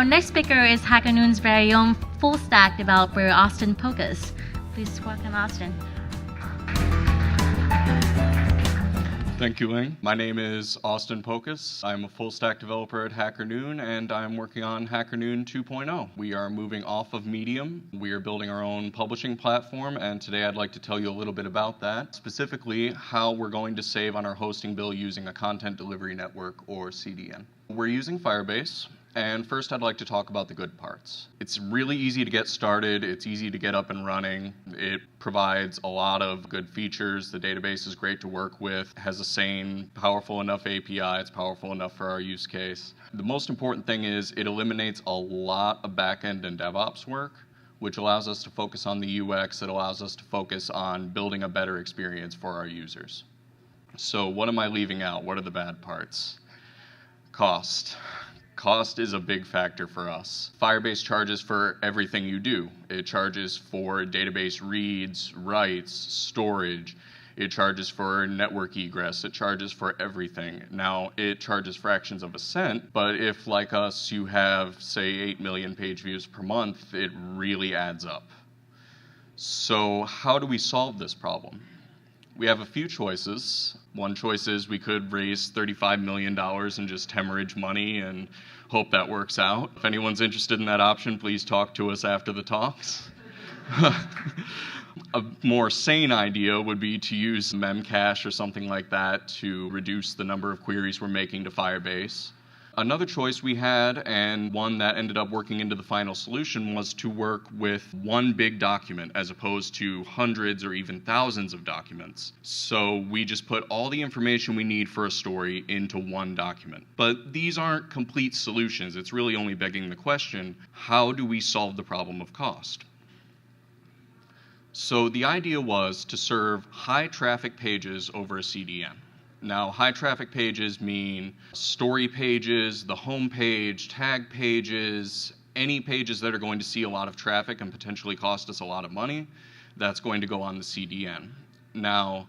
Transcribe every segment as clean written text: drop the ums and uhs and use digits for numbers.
Our next speaker is Hackernoon's very own Fullstack developer, Austin Pocus. Please welcome Austin. Thank you, Ling. My name is Austin Pocus. I'm a full-stack developer at Hackernoon, and I'm working on Hackernoon 2.0. We are moving off of Medium. We are building our own publishing platform, and today I'd like to tell you a little bit about that, specifically how we're going to save on our hosting bill using a content delivery network, or CDN. We're using Firebase. And first, I'd like to talk about the good parts. It's really easy to get started. It's easy to get up and running. It provides a lot of good features. The database is great to work with, has a sane, powerful enough API. It's powerful enough for our use case. The most important thing is it eliminates a lot of backend and DevOps work, which allows us to focus on the UX. It allows us to focus on building a better experience for our users. So what am I leaving out? What are the bad parts? Cost. Cost is a big factor for us. Firebase charges for everything you do. It charges for database reads, writes, storage. It charges for network egress. It charges for everything. Now, it charges fractions of a cent, but if, like us, you have, say, 8 million page views per month, it really adds up. So how do we solve this problem? We have a few choices. One choice is we could raise $35 million and just hemorrhage money and hope that works out. If anyone's interested in that option, please talk to us after the talks. A more sane idea would be to use Memcache or something like that to reduce the number of queries we're making to Firebase. Another choice we had, and one that ended up working into the final solution, was to work with one big document as opposed to hundreds or even thousands of documents. So we just put all the information we need for a story into one document. But these aren't complete solutions. It's really only begging the question, how do we solve the problem of cost? So the idea was to serve high traffic pages over a CDN. Now, high traffic pages mean story pages, the home page, tag pages, any pages that are going to see a lot of traffic and potentially cost us a lot of money, that's going to go on the CDN. Now,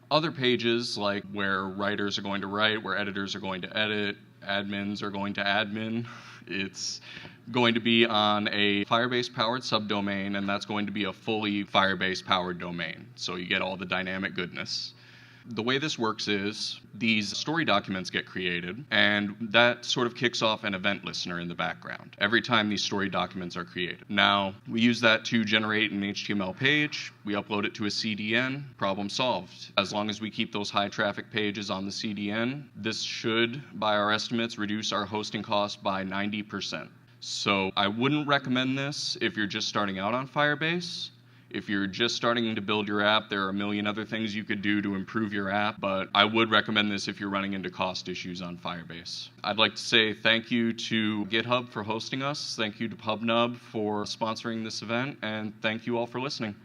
other pages, like where writers are going to write, where editors are going to edit, admins are going to admin, it's going to be on a Firebase-powered subdomain, and that's going to be a fully Firebase-powered domain. So you get all the dynamic goodness. The way this works is these story documents get created, and that sort of kicks off an event listener in the background every time these story documents are created. Now, we use that to generate an HTML page. We upload it to a CDN. Problem solved. As long as we keep those high traffic pages on the CDN, this should, by our estimates, reduce our hosting costs by 90%. So I wouldn't recommend this if you're just starting out on Firebase. If you're just starting to build your app, there are a million other things you could do to improve your app, but I would recommend this if you're running into cost issues on Firebase. I'd like to say thank you to GitHub for hosting us, thank you to PubNub for sponsoring this event, and thank you all for listening.